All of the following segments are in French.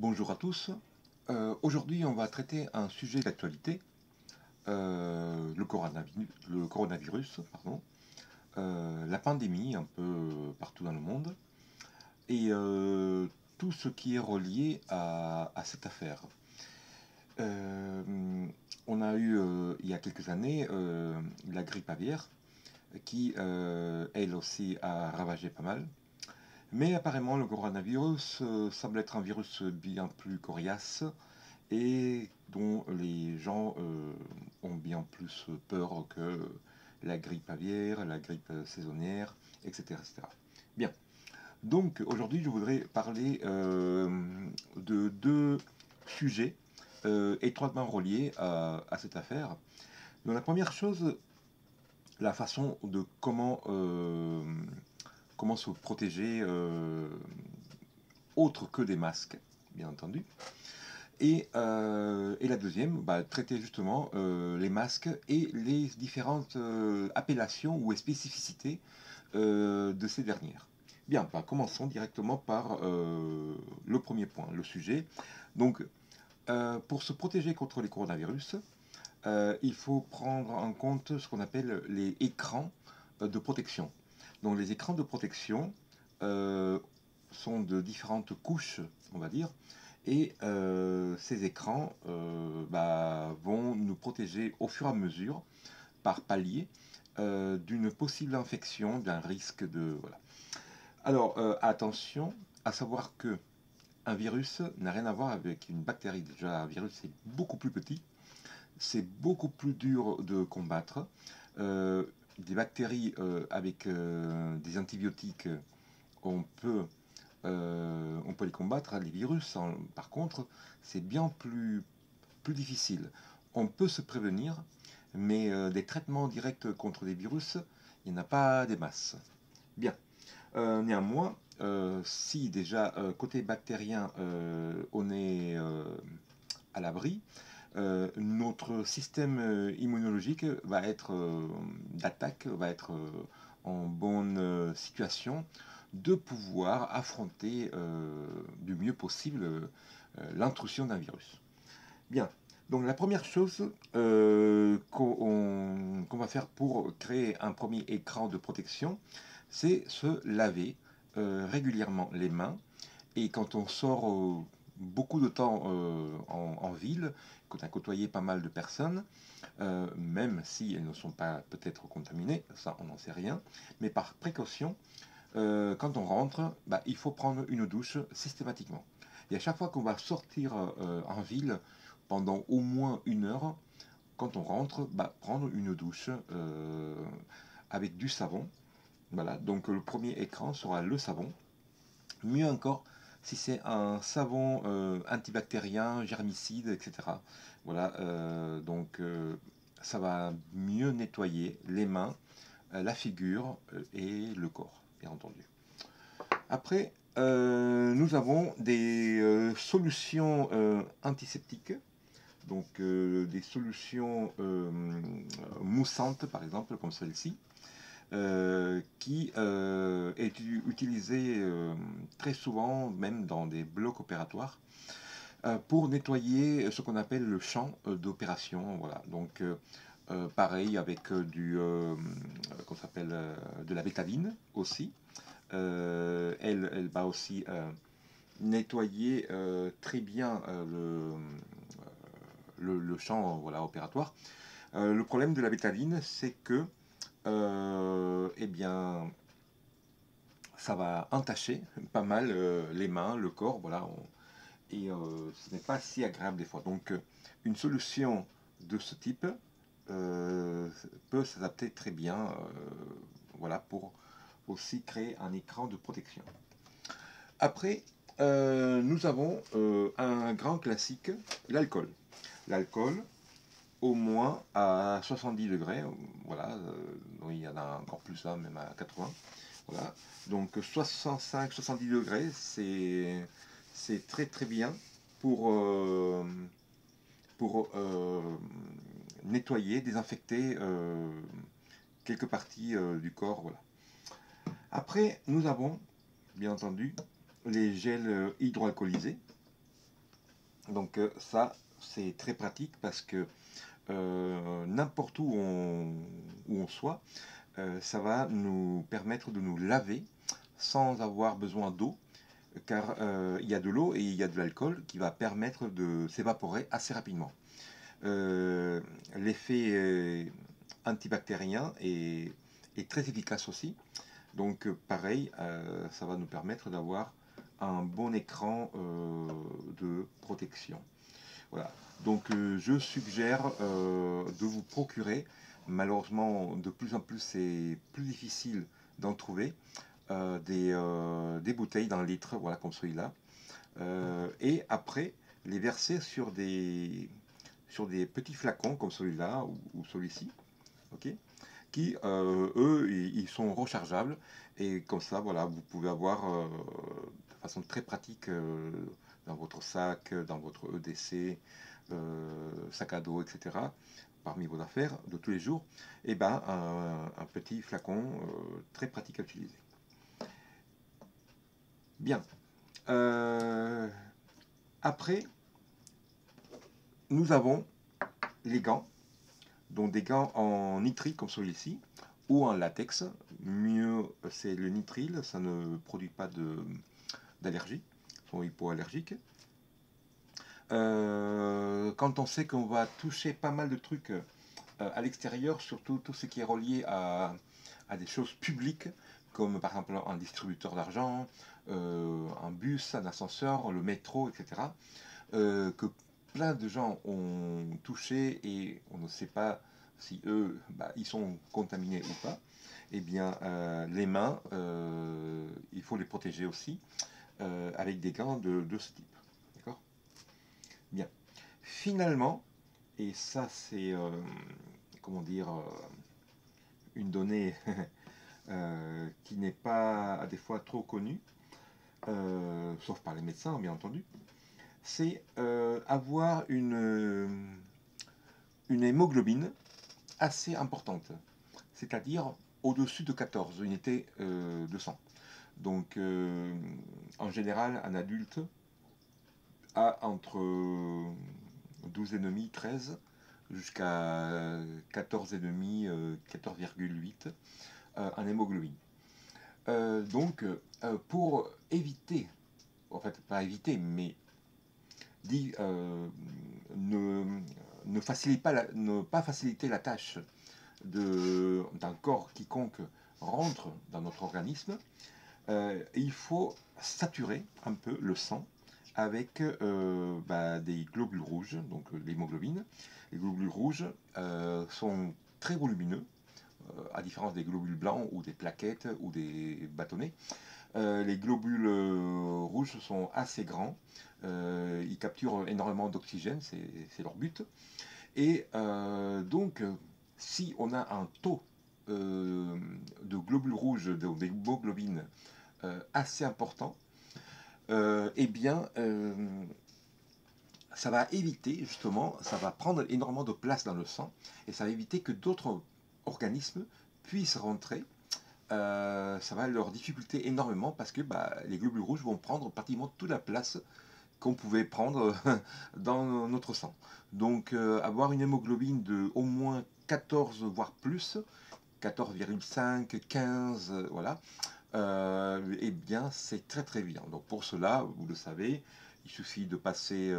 Bonjour à tous. Aujourd'hui, on va traiter un sujet d'actualité, le coronavirus, pardon, la pandémie un peu partout dans le monde, et tout ce qui est relié à cette affaire. Euh, on a eu, il y a quelques années, la grippe aviaire, qui, elle aussi, a ravagé pas mal. Mais apparemment, le coronavirus semble être un virus bien plus coriace et dont les gens ont bien plus peur que la grippe aviaire, la grippe saisonnière, etc. etc. Bien, donc aujourd'hui je voudrais parler de deux sujets étroitement reliés à cette affaire. Donc la première chose, la façon de comment se protéger autre que des masques, bien entendu. Et la deuxième, bah, traiter justement les masques et les différentes appellations ou spécificités de ces dernières. Bien, bah, commençons directement par le premier point, le sujet. Donc, pour se protéger contre les coronavirus, il faut prendre en compte ce qu'on appelle les écrans de protection. Donc, les écrans de protection sont de différentes couches, on va dire, et ces écrans bah, vont nous protéger au fur et à mesure, par palier, d'une possible infection, d'un risque de... Voilà. Alors, attention, à savoir que un virus n'a rien à voir avec une bactérie. Déjà, un virus, c'est beaucoup plus petit, c'est beaucoup plus dur de combattre. Euh, des bactéries avec des antibiotiques, on peut on peut les combattre. Les virus, par contre, c'est bien plus difficile. On peut se prévenir, mais des traitements directs contre des virus, il n'y en a pas des masses. Bien. Néanmoins, si déjà côté bactérien, on est à l'abri, notre système immunologique va être d'attaque, va être en bonne situation de pouvoir affronter du mieux possible l'intrusion d'un virus. Bien, donc la première chose qu'on va faire pour créer un premier écran de protection, c'est se laver régulièrement les mains. Et quand on sort beaucoup de temps en ville, qu'on a côtoyé pas mal de personnes, même si elles ne sont pas peut-être contaminées, ça on n'en sait rien, mais par précaution, quand on rentre, bah, il faut prendre une douche systématiquement. Et à chaque fois qu'on va sortir en ville, pendant au moins 1 heure, quand on rentre, bah, prendre une douche avec du savon. Voilà, donc le premier écran sera le savon. Mieux encore, si c'est un savon antibactérien, germicide, etc. Voilà, donc ça va mieux nettoyer les mains, la figure et le corps, bien entendu. Après, nous avons des solutions antiseptiques, donc des solutions moussantes, par exemple, comme celle-ci, qui est utilisée très souvent, même dans des blocs opératoires, pour nettoyer ce qu'on appelle le champ d'opération. Voilà. Donc, pareil avec qu'on s'appelle de la bétadine aussi. Elle va aussi nettoyer très bien le champ voilà, opératoire. Le problème de la bétadine, c'est que eh bien, ça va entacher pas mal les mains, le corps, voilà, et ce n'est pas si agréable des fois. Donc, une solution de ce type euh, peut s'adapter très bien, voilà, pour aussi créer un écran de protection. Après, nous avons un grand classique, l'alcool. L'alcool, au moins à 70 degrés, voilà, il y en a encore plus là, même à 80. Voilà. Donc 65-70 degrés, c'est très très bien pour, pour nettoyer, désinfecter quelques parties du corps. Voilà. Après, nous avons, bien entendu, les gels hydroalcoolisés. Donc ça, c'est très pratique parce que n'importe où on soit, ça va nous permettre de nous laver sans avoir besoin d'eau, car il y a de l'eau et il y a de l'alcool qui va permettre de s'évaporer assez rapidement. L'effet antibactérien est très efficace aussi. Donc pareil, ça va nous permettre d'avoir un bon écran de protection. Voilà. Donc je suggère de vous procurer. Malheureusement, de plus en plus, c'est plus difficile d'en trouver des bouteilles d'un litre, voilà, comme celui-là. Et après, les verser sur des petits flacons comme celui-là ou celui-ci, ok, qui, eux, ils sont rechargeables. Et comme ça, voilà, vous pouvez avoir de façon très pratique dans votre sac, dans votre EDC, sac à dos, etc., parmi vos affaires de tous les jours, et ben, un petit flacon très pratique à utiliser. Bien. Après, nous avons les gants, donc des gants en nitrile comme celui-ci, ou en latex. Mieux, c'est le nitrile, ça ne produit pas d'allergie, ils sont hypoallergiques. Quand on sait qu'on va toucher pas mal de trucs à l'extérieur, surtout tout ce qui est relié à des choses publiques, comme par exemple un distributeur d'argent, un bus, un ascenseur, le métro, etc., que plein de gens ont touché et on ne sait pas si eux, bah, ils sont contaminés ou pas, eh bien, les mains, il faut les protéger aussi avec des gants de ce type. D'accord? Bien. Finalement, et ça c'est, comment dire, une donnée qui n'est pas des fois trop connue, sauf par les médecins bien entendu, c'est avoir une hémoglobine assez importante, c'est-à-dire au-dessus de 14 unités de sang. Donc en général, un adulte a entre 12,5, 13 jusqu'à 14,5, 14,8 en hémoglobine. Donc pour éviter, en fait pas éviter, mais ne, ne pas faciliter la tâche d'un corps quiconque rentre dans notre organisme, il faut saturer un peu le sang avec des globules rouges, donc l'hémoglobine. Les globules rouges sont très volumineux, à différence des globules blancs ou des plaquettes ou des bâtonnets. Les globules rouges sont assez grands, ils capturent énormément d'oxygène, c'est leur but. Et donc, si on a un taux de globules rouges, d'hémoglobine assez important, eh bien, ça va éviter justement, ça va prendre énormément de place dans le sang et ça va éviter que d'autres organismes puissent rentrer. Ça va leur difficulter énormément parce que bah, les globules rouges vont prendre pratiquement toute la place qu'on pouvait prendre dans notre sang. Donc avoir une hémoglobine de au moins 14 voire plus, 14,5, 15, voilà, eh bien c'est très très bien. Donc pour cela, vous le savez, il suffit de passer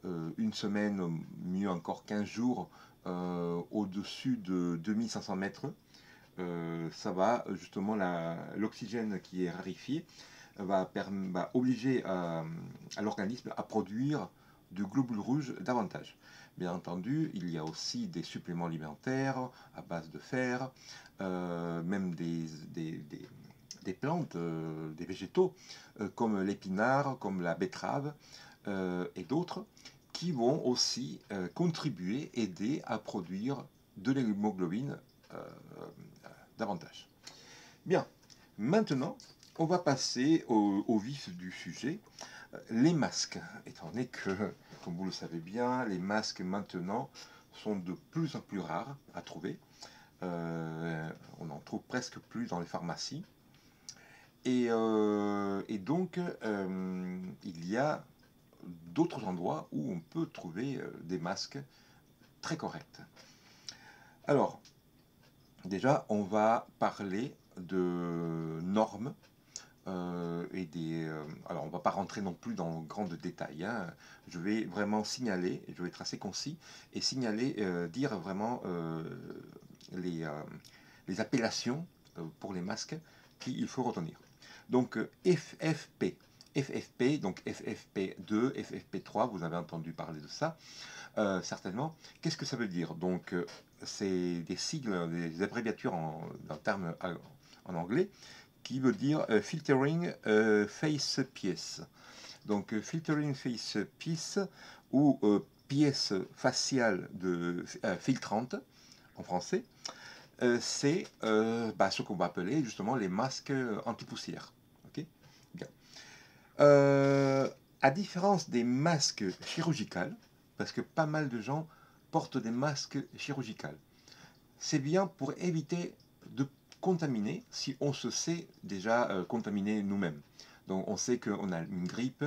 une semaine, mieux encore 15 jours, au-dessus de 2500 mètres. Ça va justement, l'oxygène qui est raréfié va obliger à l'organisme à produire de globules rouges davantage. Bien entendu, il y a aussi des suppléments alimentaires à base de fer, même des plantes, des végétaux, comme l'épinard, comme la betterave et d'autres, qui vont aussi contribuer, aider à produire de l'hémoglobine davantage. Bien, maintenant, on va passer au vif du sujet, les masques. Étant donné que, comme vous le savez bien, les masques maintenant sont de plus en plus rares à trouver. On n'en trouve presque plus dans les pharmacies. Et donc, il y a d'autres endroits où on peut trouver des masques très corrects. Alors, déjà, on va parler de normes et des... alors, on ne va pas rentrer non plus dans grand de détails. Hein. Je vais vraiment signaler, je vais être assez concis, et signaler, dire vraiment les, les appellations pour les masques qu'il faut retenir. Donc, FFP. FFP, donc FFP2, FFP3, vous avez entendu parler de ça, certainement. Qu'est-ce que ça veut dire? Donc, c'est des sigles, des abréviatures d'un terme en anglais, qui veut dire filtering face piece. Donc filtering face piece ou pièce faciale de filtrante en français, c'est ce qu'on va appeler justement les masques anti-poussière. Okay, bien. À différence des masques chirurgicaux, parce que pas mal de gens portent des masques chirurgicaux, c'est bien pour éviter de contaminer si on se sait déjà contaminé nous-mêmes. Donc on sait qu'on a une grippe,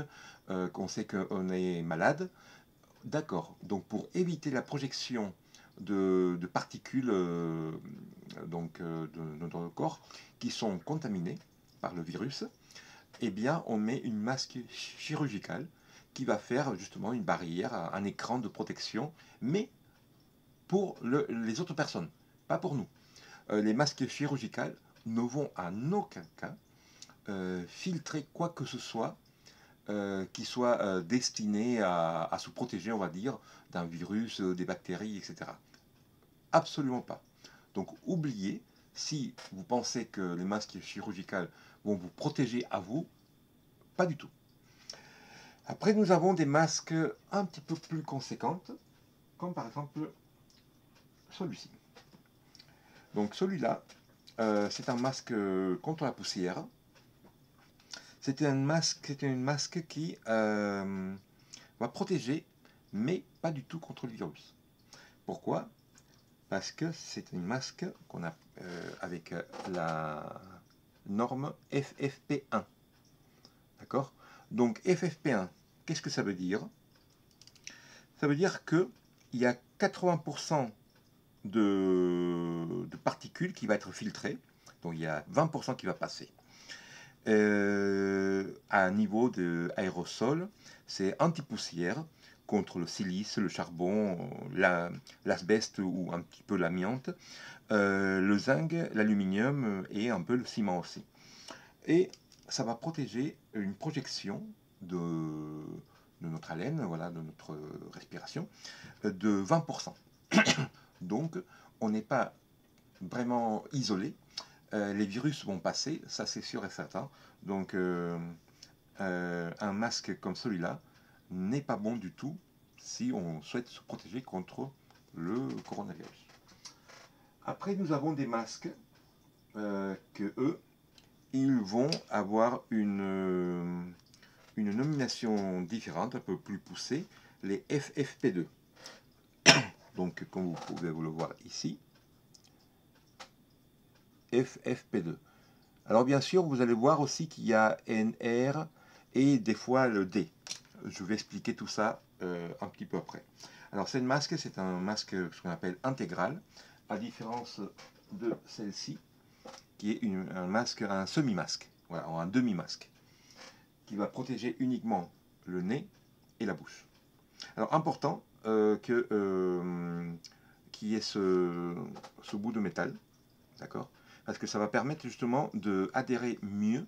qu'on sait qu'on est malade. D'accord. Donc pour éviter la projection de particules de notre corps qui sont contaminées par le virus, eh bien on met une masque chirurgicale qui va faire justement une barrière, un écran de protection, mais pour les autres personnes, pas pour nous. Les masques chirurgicaux ne vont en aucun cas filtrer quoi que ce soit qui soit destiné à se protéger, on va dire, d'un virus, des bactéries, etc. Absolument pas. Donc oubliez, si vous pensez que les masques chirurgicaux vont vous protéger à vous, pas du tout. Après, nous avons des masques un petit peu plus conséquentes, comme par exemple celui-ci. Donc celui-là, c'est un masque contre la poussière. C'est une masque qui va protéger, mais pas du tout contre le virus. Pourquoi? Parce que c'est une masque qu'on a avec la norme FFP1. D'accord? Donc FFP1, qu'est-ce que ça veut dire? Ça veut dire qu'il y a 80% de particules qui va être filtrées, donc il y a 20% qui va passer. À un niveau d'aérosol, c'est anti-poussière contre le silice, le charbon, l'asbeste ou un petit peu l'amiante, le zinc, l'aluminium et un peu le ciment aussi. Et ça va protéger une projection de notre haleine, voilà, de notre respiration, de 20%. Donc, on n'est pas vraiment isolé. Les virus vont passer, ça c'est sûr et certain. Donc, un masque comme celui-là n'est pas bon du tout si on souhaite se protéger contre le coronavirus. Après, nous avons des masques que eux, ils vont avoir une nomination différente, un peu plus poussée, les FFP2. Donc, comme vous pouvez vous le voir ici, FFP2. Alors bien sûr, vous allez voir aussi qu'il y a NR et des fois le D. Je vais expliquer tout ça un petit peu après. Alors cette masque, c'est un masque ce qu'on appelle intégral, à différence de celle-ci, qui est un masque, un semi-masque, voilà, un demi-masque, qui va protéger uniquement le nez et la bouche. Alors important qu'il y ait ce bout de métal, d'accord, parce que ça va permettre justement d'adhérer mieux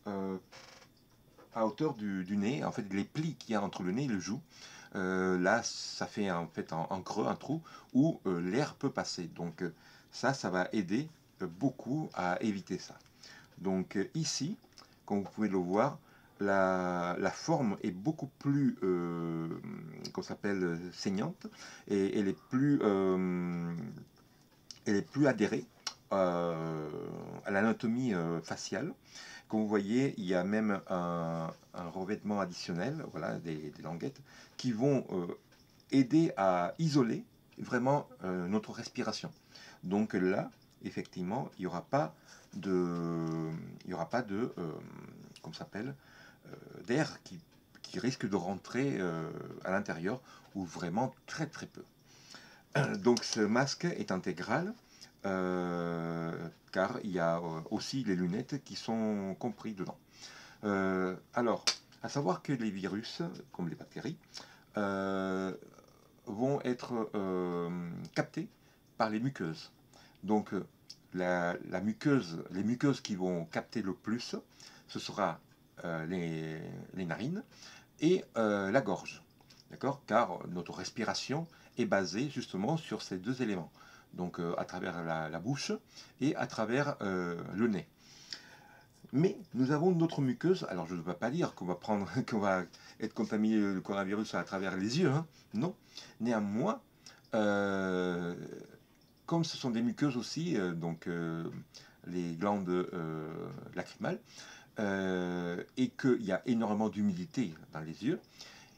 à hauteur du nez, en fait les plis qu'il y a entre le nez et le joue. Là, ça fait en fait un creux, un trou où l'air peut passer. Donc ça va aider beaucoup à éviter ça. Donc ici, comme vous pouvez le voir, la forme est beaucoup plus qu'on s'appelle saignante et elle est plus adhérée à l'anatomie faciale. Comme vous voyez, il y a même un revêtement additionnel, voilà, des languettes, qui vont aider à isoler vraiment notre respiration. Donc là, effectivement, il n'y aura pas de, comment s'appelle, d'air qui qui risquent de rentrer à l'intérieur, ou vraiment très très peu. Donc ce masque est intégral, car il y a aussi les lunettes qui sont comprises dedans. Alors, à savoir que les virus, comme les bactéries, vont être captés par les muqueuses. Donc la muqueuse, les muqueuses qui vont capter le plus, ce sera les narines et la gorge. D'accord? Car notre respiration est basée justement sur ces deux éléments. Donc à travers la bouche et à travers le nez. Mais nous avons d'autres muqueuses. Alors je ne veux pas dire qu'on va prendre, qu'on va être contaminé le coronavirus à travers les yeux. Hein, non. Néanmoins, comme ce sont des muqueuses aussi, donc les glandes lacrymales, et qu'il y a énormément d'humidité dans les yeux,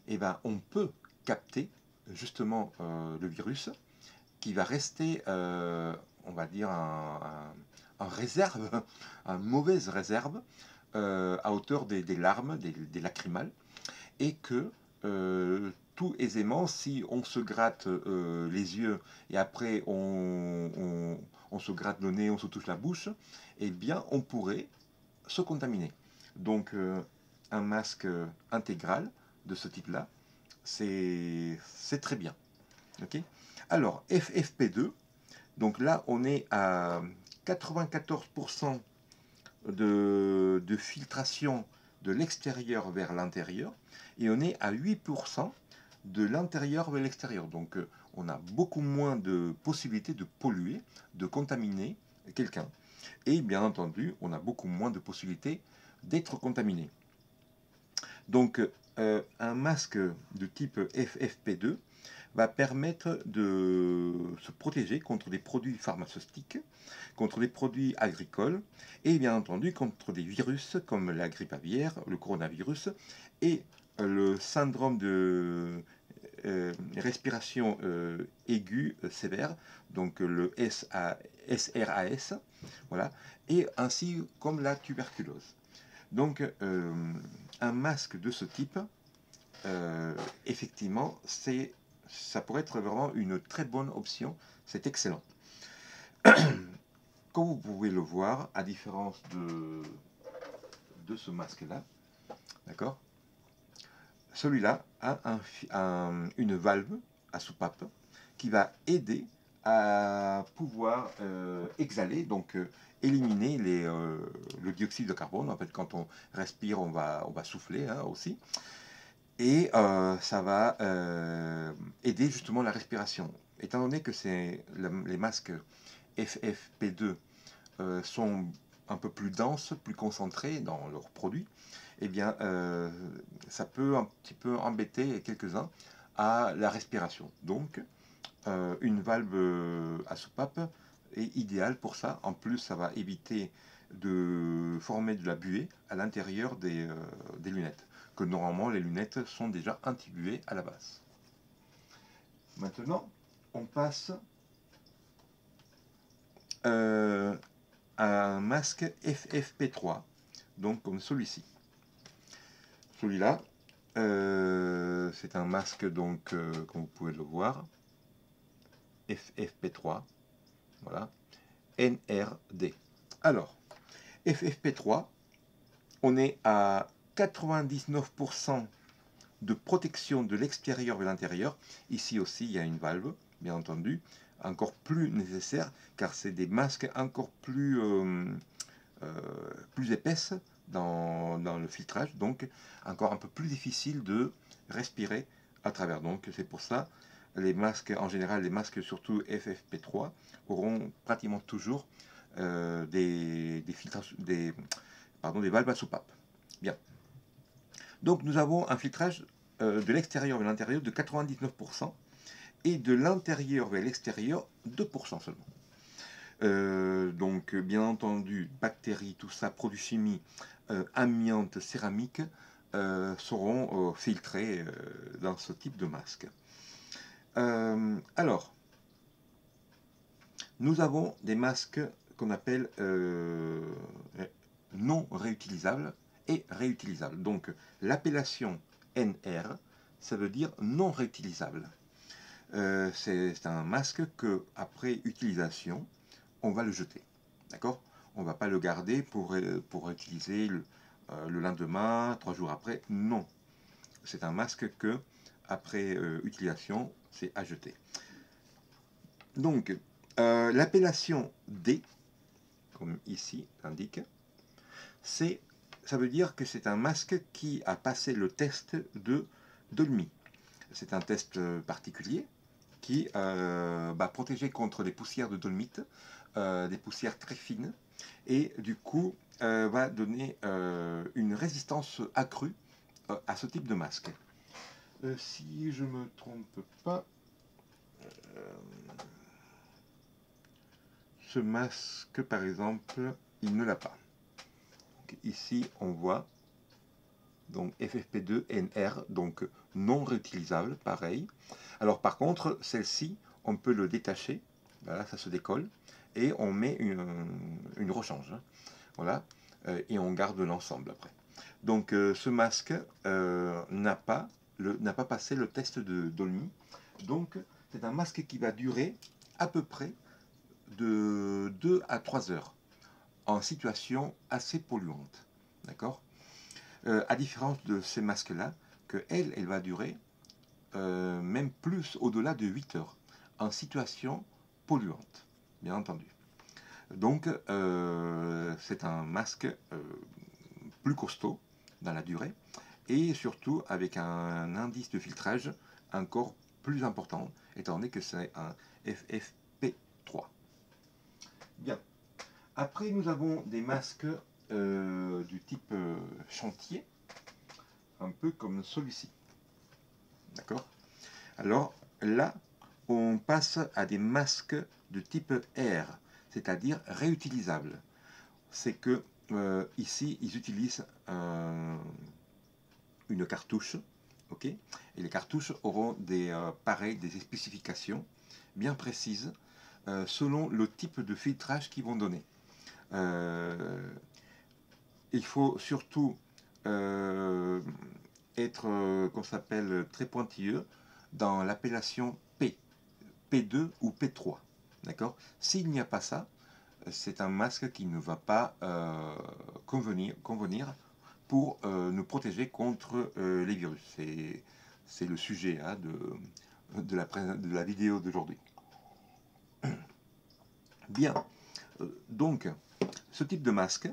eh ben, on peut capter justement le virus qui va rester, on va dire, en réserve, en mauvaise réserve, à hauteur des larmes, des lacrymales, et que tout aisément, si on se gratte les yeux et après on se gratte le nez, on se touche la bouche, eh bien on pourrait se contaminer. Donc un masque intégral de ce type-là, c'est très bien. Okay. Alors, FFP2, donc là on est à 94% de filtration de l'extérieur vers l'intérieur et on est à 8% de l'intérieur vers l'extérieur. Donc on a beaucoup moins de possibilités de polluer, de contaminer quelqu'un. Et bien entendu, on a beaucoup moins de possibilités d'être contaminé. Donc un masque de type FFP2 va permettre de se protéger contre des produits pharmaceutiques, contre des produits agricoles et bien entendu contre des virus comme la grippe aviaire, le coronavirus et le syndrome de respiration aiguë sévère, donc le SRAS, voilà, et ainsi comme la tuberculose. Donc un masque de ce type, effectivement, ça pourrait être vraiment une très bonne option, c'est excellent. Comme vous pouvez le voir, à différence de ce masque-là, d'accord, celui-là a une valve à soupape qui va aider à pouvoir exhaler, donc éliminer le dioxyde de carbone. En fait, quand on respire, on va souffler hein, aussi. Et ça va aider justement la respiration. Étant donné que les masques FFP2 sont un peu plus denses, plus concentrés dans leurs produits, eh bien, ça peut un petit peu embêter quelques-uns à la respiration. Donc, une valve à soupape est idéale pour ça. En plus, ça va éviter de former de la buée à l'intérieur des lunettes. Que normalement, les lunettes sont déjà anti-buée à la base. Maintenant, on passe à un masque FFP3, donc comme celui-ci. Celui-là, c'est un masque, donc, comme vous pouvez le voir, FFP3, voilà, NRD. Alors, FFP3, on est à 99% de protection de l'extérieur vers l'intérieur. Ici aussi, il y a une valve, bien entendu, encore plus nécessaire, car c'est des masques encore plus épaisses dans le filtrage, donc encore un peu plus difficile de respirer à travers. Donc c'est pour ça, les masques, en général, les masques surtout FFP3, auront pratiquement toujours des valves à soupape. Bien. Donc nous avons un filtrage de l'extérieur vers l'intérieur de 99% et de l'intérieur vers l'extérieur 2% seulement. Donc bien entendu, bactéries, tout ça, produits chimiques, amiante, céramique, seront filtrés dans ce type de masque. Alors, nous avons des masques qu'on appelle non réutilisables et réutilisables. Donc l'appellation NR, ça veut dire non réutilisable. C'est un masque que après utilisation, on va le jeter. D'accord? On ne va pas le garder pour utiliser le lendemain, 3 jours après. Non. C'est un masque que, après utilisation, c'est à jeter. Donc, l'appellation D, comme ici l'indique, ça veut dire que c'est un masque qui a passé le test de Dolmy. C'est un test particulier qui va protéger contre les poussières de dolomite, des poussières très fines, et du coup va donner une résistance accrue à ce type de masque. Si je ne me trompe pas, ce masque par exemple, il ne l'a pas. Donc, ici on voit donc FFP2NR, donc non réutilisable, pareil. Alors par contre, celle-ci, on peut le détacher, voilà, ça se décolle, et on met une rechange, hein, voilà, et on garde l'ensemble après. Donc ce masque n'a pas passé le test de Dolmy, donc c'est un masque qui va durer à peu près de 2 à 3 heures, en situation assez polluante, d'accord? À différence de ces masques-là, que elle va durer même plus au-delà de 8 heures, en situation polluante, bien entendu. Donc, c'est un masque plus costaud dans la durée, et surtout avec un indice de filtrage encore plus important, étant donné que c'est un FFP3. Bien. Après, nous avons des masques du type chantier, un peu comme celui-ci. D'accord? Alors là, on passe à des masques de type R, c'est-à-dire réutilisables. C'est que ici, ils utilisent une cartouche, ok? Et les cartouches auront pareil, des spécifications bien précises selon le type de filtrage qu'ils vont donner. Il faut surtout être, qu'on s'appelle, très pointilleux dans l'appellation P, P2 ou P3. D'accord? S'il n'y a pas ça, c'est un masque qui ne va pas convenir pour nous protéger contre les virus. C'est le sujet hein, de la vidéo d'aujourd'hui. Bien. Donc, ce type de masque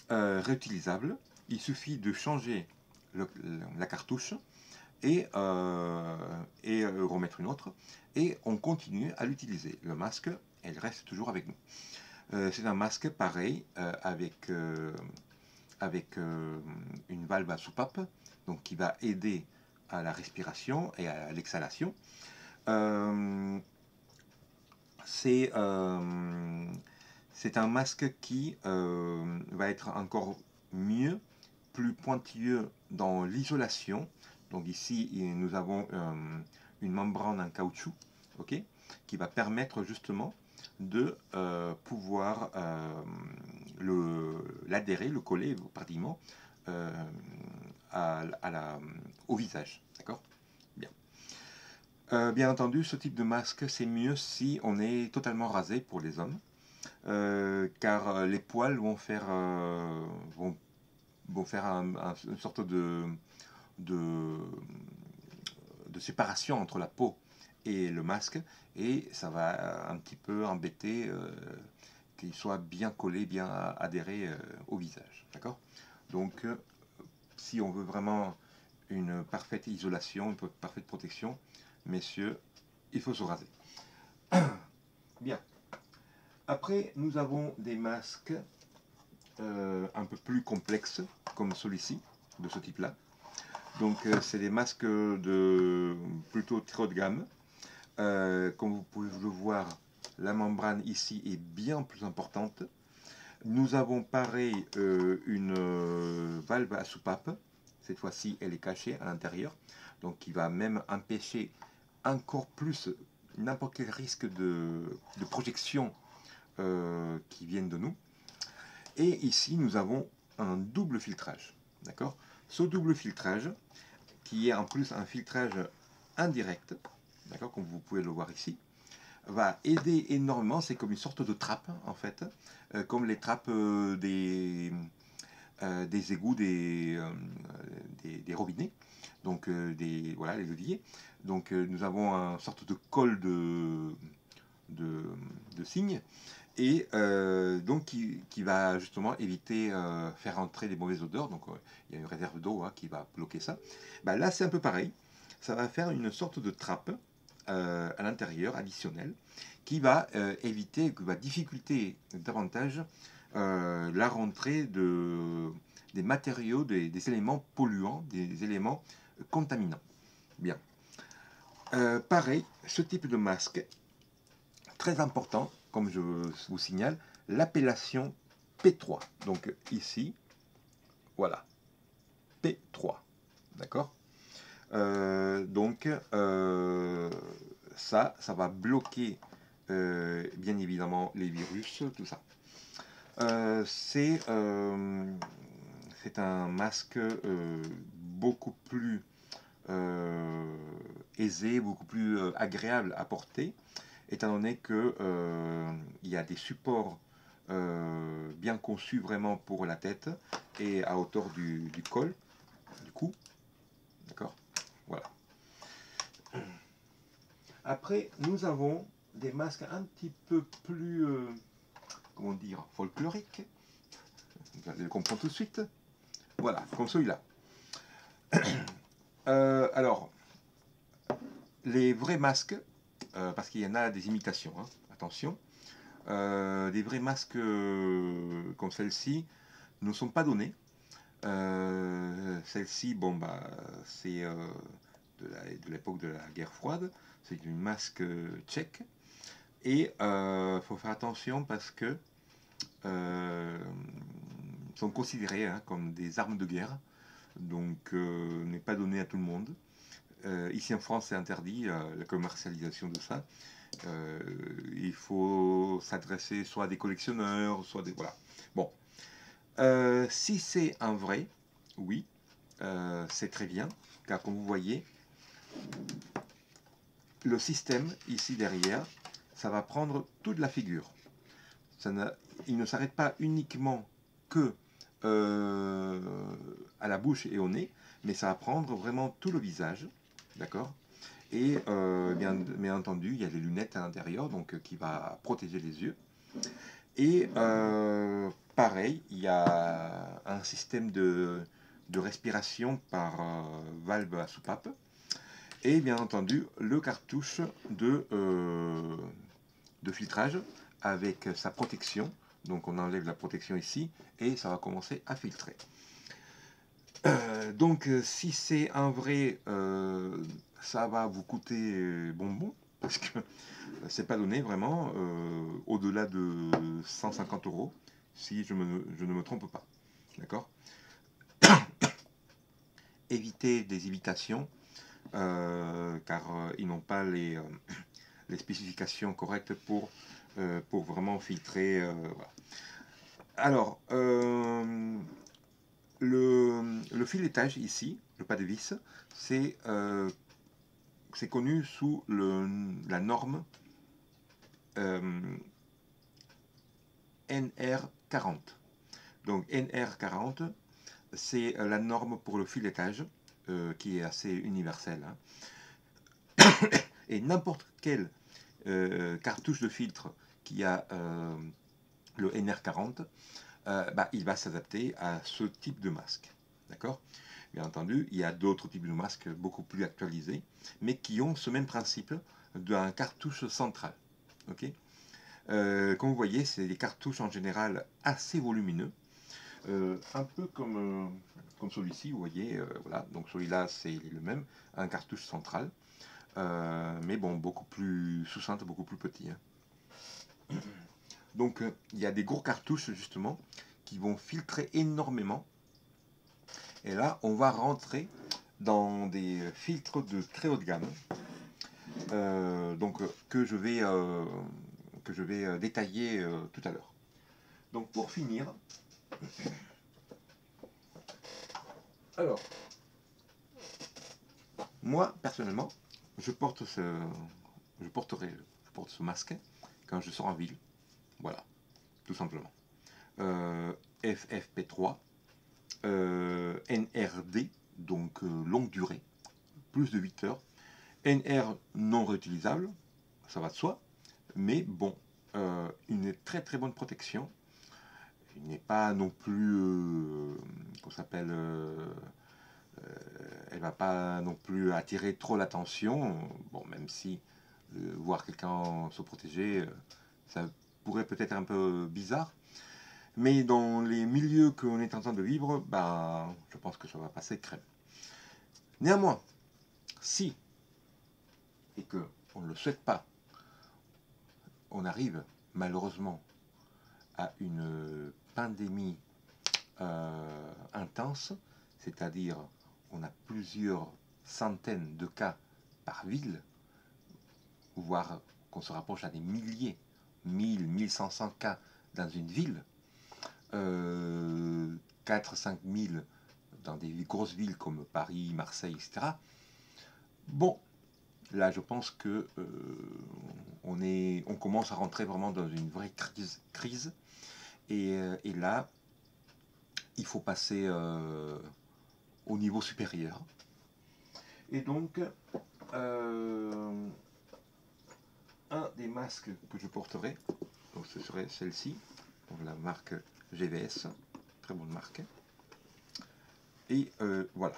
réutilisable, il suffit de changer la cartouche et remettre une autre, et on continue à l'utiliser. Le masque, elle reste toujours avec nous. C'est un masque pareil, avec une valve à soupape, donc qui va aider à la respiration et à l'exhalation. C'est un masque qui va être encore mieux, plus pointilleux dans l'isolation. Donc ici, nous avons une membrane en caoutchouc, ok, qui va permettre justement de pouvoir l'adhérer, le coller pratiquement au visage. D'accord? Bien. Bien entendu, ce type de masque, c'est mieux si on est totalement rasé pour les hommes. Car les poils vont faire, une sorte de séparation entre la peau et le masque, et ça va un petit peu embêter qu'il soit bien collé, bien adhéré au visage. D'accord? Donc, si on veut vraiment une parfaite isolation, une parfaite protection, messieurs, il faut se raser. Bien. Après, nous avons des masques un peu plus complexes, comme celui-ci, de ce type-là. Donc, c'est des masques plutôt très haut de gamme. Comme vous pouvez le voir, la membrane ici est bien plus importante. Nous avons pareil une valve à soupape. Cette fois-ci, elle est cachée à l'intérieur, donc qui va même empêcher encore plus n'importe quel risque de projection qui viennent de nous. Et ici, nous avons un double filtrage. D'accord? Ce double filtrage qui est en plus un filtrage indirect, d'accord, comme vous pouvez le voir ici, va aider énormément. C'est comme une sorte de trappe en fait, comme les trappes des égouts, des robinets, donc voilà, les leviers. Donc nous avons une sorte de colle de, de cygne, et donc qui va justement éviter faire entrer les mauvaises odeurs. Donc il y a une réserve d'eau qui va bloquer ça. Bah, là c'est un peu pareil, ça va faire une sorte de trappe à l'intérieur additionnelle qui va éviter, qui va difficulter davantage la rentrée des matériaux, des éléments polluants, des éléments contaminants. Bien. Pareil, ce type de masque, très important, comme je vous signale, l'appellation P3. Donc ici, voilà, P3. D'accord. Donc, ça va bloquer, bien évidemment, les virus, tout ça. C'est un masque beaucoup plus aisé, beaucoup plus agréable à porter, étant donné que il y a des supports bien conçus vraiment pour la tête et à hauteur du col, du cou. D'accord. Voilà. Après, nous avons des masques un petit peu plus, comment dire, folkloriques. Vous allez le comprendre tout de suite. Voilà, comme celui-là. Alors, les vrais masques, parce qu'il y en a des imitations, hein, attention, des vrais masques comme celle-ci ne sont pas donnés. Celle-ci, bon, bah, c'est de l'époque de la guerre froide, c'est une masque tchèque, et il faut faire attention parce que sont considérés comme des armes de guerre, donc n'est pas donné à tout le monde. Ici en France, c'est interdit la commercialisation de ça. Il faut s'adresser soit à des collectionneurs, soit des... Voilà. Bon. Si c'est un vrai, oui, c'est très bien, car comme vous voyez, le système ici derrière, ça va prendre toute la figure. Il ne s'arrête pas uniquement que à la bouche et au nez, mais ça va prendre vraiment tout le visage, d'accord. Et bien entendu, il y a les lunettes à l'intérieur, donc qui va protéger les yeux. Et pareil, il y a un système de respiration par valve à soupape. Et bien entendu, le cartouche de filtrage avec sa protection. Donc on enlève la protection ici et ça va commencer à filtrer. Donc si c'est un vrai, ça va vous coûter bonbon, parce que c'est pas donné vraiment au-delà de 150 € si je ne me trompe pas. D'accord. Évitez des imitations car ils n'ont pas les spécifications correctes pour vraiment filtrer. Voilà. Alors, le filetage ici, le pas de vis, c'est connu sous la norme NR40. Donc NR40, c'est la norme pour le filetage qui est assez universelle. Hein. Et n'importe quelle cartouche de filtre qui a le NR40, il va s'adapter à ce type de masque. D'accord. Bien entendu, il y a d'autres types de masques beaucoup plus actualisés, mais qui ont ce même principe d'un cartouche central. Okay. Comme vous voyez, c'est des cartouches en général assez volumineux, un peu comme celui-ci, vous voyez, voilà. Donc celui-là, c'est le même, un cartouche central, mais bon, beaucoup plus succinct, beaucoup plus petit. Hein. Donc il y a des gros cartouches justement qui vont filtrer énormément. Et là, on va rentrer dans des filtres de très haut de gamme, donc que je vais détailler tout à l'heure. Donc pour finir, alors moi, personnellement, je porte je porte ce masque quand je sors en ville. Voilà, tout simplement. FFP3, NRD, donc longue durée, plus de 8 heures. NR non réutilisable, ça va de soi, mais bon, une très très bonne protection. Il n'est pas non plus, qu'on s'appelle, elle va pas non plus attirer trop l'attention. Bon, même si voir quelqu'un se protéger, ça pourrait peut-être un peu bizarre. Mais dans les milieux qu'on est en train de vivre, bah, je pense que ça va passer crème. Néanmoins, si, et que on ne le souhaite pas, on arrive malheureusement à une pandémie intense, c'est-à-dire on a plusieurs centaines de cas par ville, voire qu'on se rapproche à des milliers, 1000, 1500 cas dans une ville, 4-5 000 dans des grosses villes comme Paris, Marseille, etc. Bon, là je pense que on commence à rentrer vraiment dans une vraie crise et là il faut passer au niveau supérieur. Et donc, un des masques que je porterai, donc ce serait celle-ci, la marque GVS, très bonne marque. Et voilà.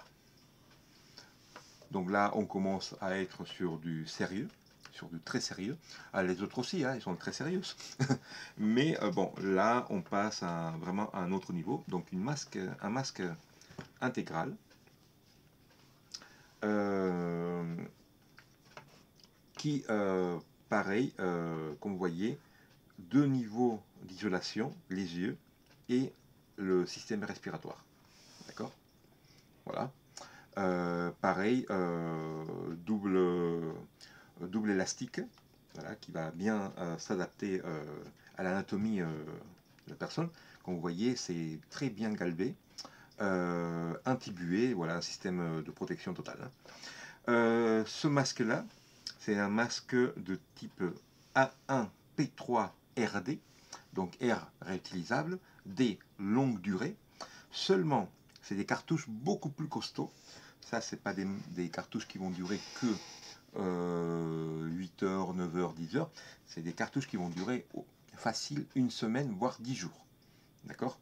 Donc là, on commence à être sur du sérieux, sur du très sérieux. Ah, les autres aussi, hein, ils sont très sérieux. Mais bon, là, on passe vraiment à un autre niveau. Donc un masque intégral. Qui, pareil, comme vous voyez, 2 niveaux d'isolation, les yeux et le système respiratoire. D'accord? Voilà. Pareil, double élastique, voilà, qui va bien s'adapter à l'anatomie de la personne. Comme vous voyez, c'est très bien galbé, intibué, voilà, un système de protection totale. Ce masque-là, c'est un masque de type A1P3RD, donc R réutilisable, D longue durée. Seulement, c'est des cartouches beaucoup plus costauds. Ça, c'est pas des cartouches qui vont durer que 8 heures, 9 heures, 10 heures. C'est des cartouches qui vont durer facile une semaine, voire 10 jours. D'accord?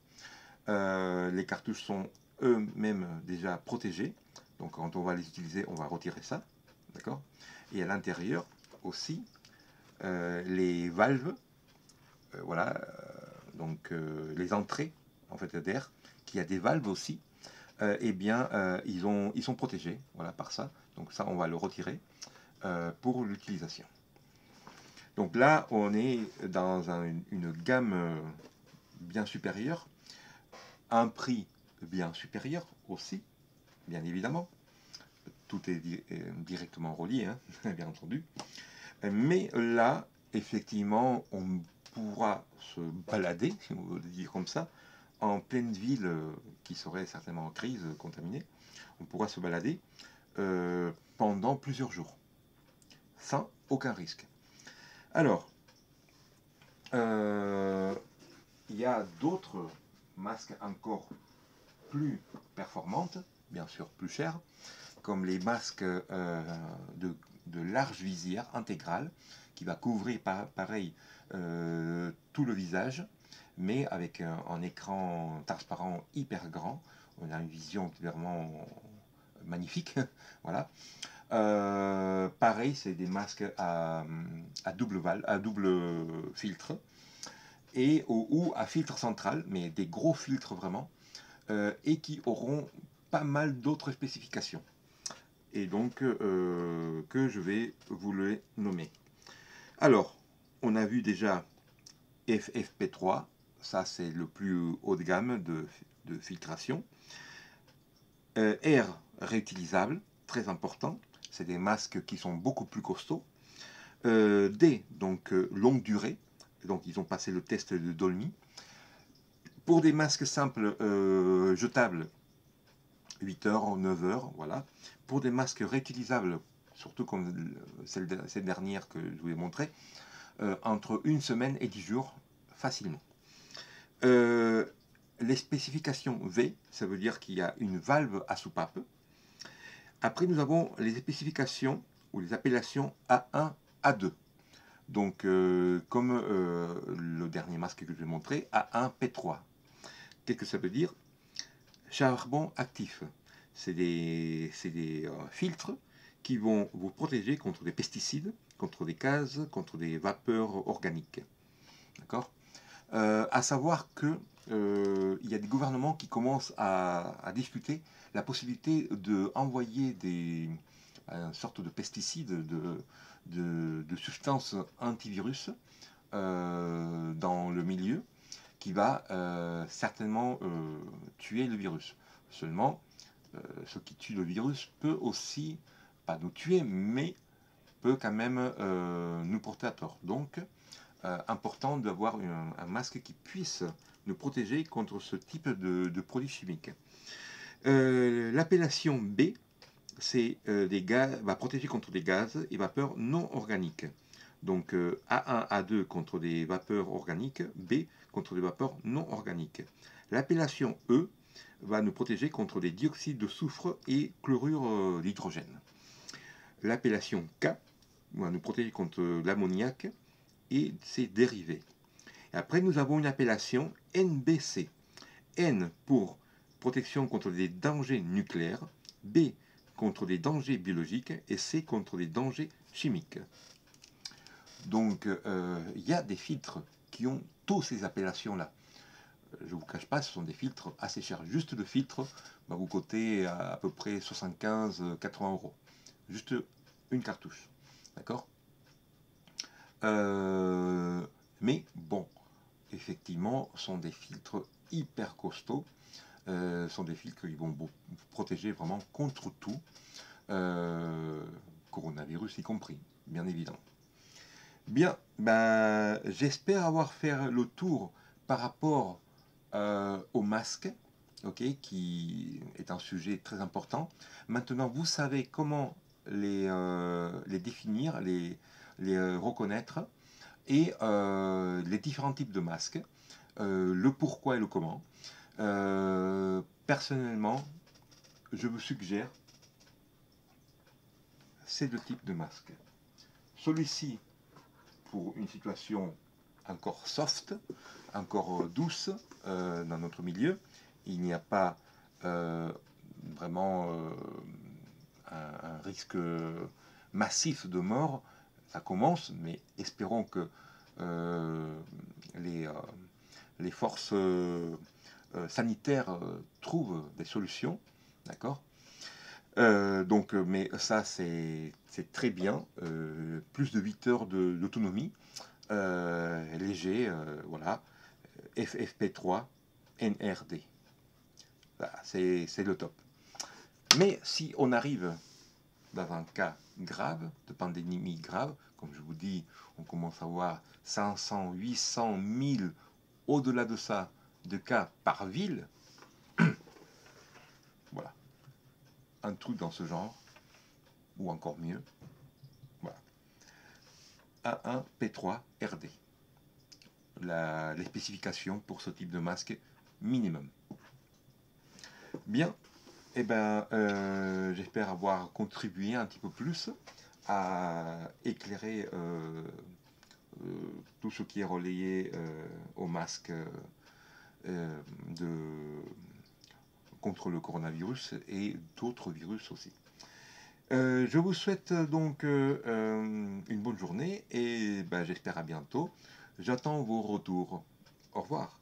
Les cartouches sont eux-mêmes déjà protégées. Donc quand on va les utiliser, on va retirer ça. D'accord? Et à l'intérieur aussi, les valves, voilà, donc les entrées en fait d'air, qui a des valves aussi, eh bien ils sont protégés, voilà, par ça. Donc ça, on va le retirer pour l'utilisation. Donc là, on est dans une gamme bien supérieure, un prix bien supérieur aussi, bien évidemment. Tout est directement relié, hein, bien entendu. Mais là, effectivement, on pourra se balader, si on veut le dire comme ça, en pleine ville qui serait certainement en crise, contaminée. On pourra se balader pendant plusieurs jours, sans aucun risque. Alors, il y a d'autres masques encore plus performantes, bien sûr plus chères, comme les masques de large visière intégrale, qui va couvrir pareil tout le visage, mais avec un écran transparent hyper grand. On a une vision vraiment magnifique. Voilà. Pareil, c'est des masques à double filtre ou à filtre central, mais des gros filtres vraiment, et qui auront pas mal d'autres spécifications. Et donc que je vais vous les nommer. Alors, on a vu déjà FFP3, ça c'est le plus haut de gamme de filtration. R réutilisable, très important, c'est des masques qui sont beaucoup plus costauds. D, donc longue durée, donc ils ont passé le test de Dolmy. Pour des masques simples jetables, 8 heures, 9 heures, voilà. Pour des masques réutilisables, surtout comme cette dernière que je vous ai montré, entre 1 semaine et 10 jours, facilement. Les spécifications V, ça veut dire qu'il y a une valve à soupape. Après, nous avons les spécifications ou les appellations A1, A2. Donc, comme le dernier masque que je vais montrer, A1, P3. Qu'est-ce que ça veut dire? Charbon actif. C'est des filtres qui vont vous protéger contre des pesticides, contre des gaz, contre des vapeurs organiques. D'accord? À savoir que il y a des gouvernements qui commencent à discuter la possibilité d'envoyer une sorte de pesticides, de substances antivirus dans le milieu qui va certainement tuer le virus. Seulement, ce qui tue le virus peut aussi, pas nous tuer, mais peut quand même nous porter à tort. Donc, important d'avoir un masque qui puisse nous protéger contre ce type de produits chimiques. L'appellation B, c'est des gaz, va protéger contre des gaz et vapeurs non organiques. Donc A1, A2 contre des vapeurs organiques, B contre des vapeurs non organiques. L'appellation E va nous protéger contre les dioxydes de soufre et chlorure d'hydrogène. L'appellation K va nous protéger contre l'ammoniac et ses dérivés. Et après, nous avons une appellation NBC. N pour protection contre des dangers nucléaires, B contre des dangers biologiques et C contre des dangers chimiques. Donc, il y a des filtres qui ont toutes ces appellations-là. Je ne vous cache pas, ce sont des filtres assez chers. Juste le filtre va vous coûter à peu près 75-80 euros. Juste une cartouche. D'accord? Mais bon, effectivement, sont des filtres hyper costauds. Sont des filtres qui vont vous protéger vraiment contre tout, coronavirus y compris, bien évidemment. Bien, ben, j'espère avoir fait le tour par rapport au masque, ok, qui est un sujet très important. Maintenant, vous savez comment les définir, les reconnaître, et les différents types de masques, le pourquoi et le comment. Personnellement, je vous suggère ces deux types de masques. Celui-ci pour une situation encore soft, encore douce dans notre milieu. Il n'y a pas vraiment un risque massif de mort. Ça commence, mais espérons que les forces sanitaires trouvent des solutions. D'accord? Donc, mais ça, c'est très bien. Plus de 8 heures d'autonomie. Léger, voilà. FFP3, NRD. Voilà, c'est le top. Mais si on arrive dans un cas grave, de pandémie grave, comme je vous dis, on commence à avoir 500, 800, 1000, au-delà de ça, de cas par ville. Voilà. Un truc dans ce genre, ou encore mieux. Voilà. A1, P3, RD. Les spécifications pour ce type de masque minimum. Bien, eh ben, j'espère avoir contribué un petit peu plus à éclairer tout ce qui est relayé au masque contre le coronavirus et d'autres virus aussi. Je vous souhaite donc une bonne journée et ben, j'espère à bientôt. J'attends vos retours. Au revoir.